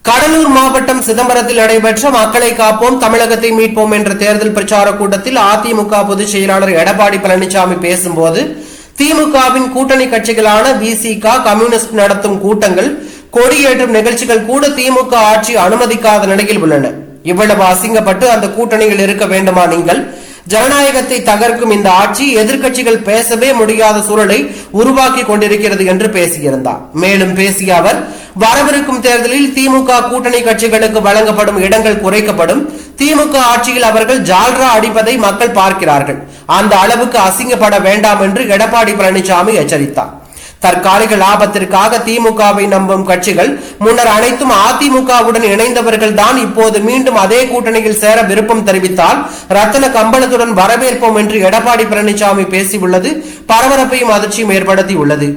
கடலூர் மாவட்டம் சிதம்பரத்தில் நடைபெற்ற மக்களை காப்போம் தமிழகத்தை மீட்போம் என்ற தேர்தல் பிரச்சார கூட்டத்தில் அதிமுக பொதுச் செயலாளர் எடப்பாடி பழனிசாமி பேசும்போது, திமுகவின் கூட்டணி கட்சிகளான விசிக, கம்யூனிஸ்ட் நடத்தும் கூட்டங்கள், கொடியேற்றும் நிகழ்ச்சிகள் கூட திமுக ஆட்சி அனுமதிக்காத நிலையில் உள்ளன. இவ்வளவு அசிங்கப்பட்டு அந்த கூட்டணியில் இருக்க வேண்டுமா நீங்கள்? ஜனநாயகத்தை தகர்க்கும் இந்த ஆட்சி எதிர்க்கட்சிகள் பேசவே முடியாத சூழலை உருவாக்கி கொண்டிருக்கிறது என்று பேசியிருந்தார். மேலும் பேசிய அவர், வரவிருக்கும் தேர்தலில் திமுக கூட்டணி கட்சிகளுக்கு வழங்கப்படும் இடங்கள் குறைக்கப்படும். திமுக ஆட்சியில் அவர்கள் ஜால்ரா அடிப்பதை மக்கள் பார்க்கிறார்கள். அந்த அளவுக்கு அசிங்கப்பட வேண்டாம் என்று எடப்பாடி பழனிசாமி எச்சரித்தார். தற்காலிக லாபத்திற்காக திமுகவை நம்பும் கட்சிகள் முன்னர் அனைத்தும் அதிமுகவுடன் இணைந்தவர்கள் தான் இப்போது மீண்டும் அதே கூட்டணியில் சேர விருப்பம் தெரிவித்தால் ரத்தன கம்பளத்துடன் வரவேற்போம் என்று எடப்பாடி பழனிசாமி பேசியுள்ளது பரபரப்பையும் அதிர்ச்சியும் ஏற்படுத்தியுள்ளது.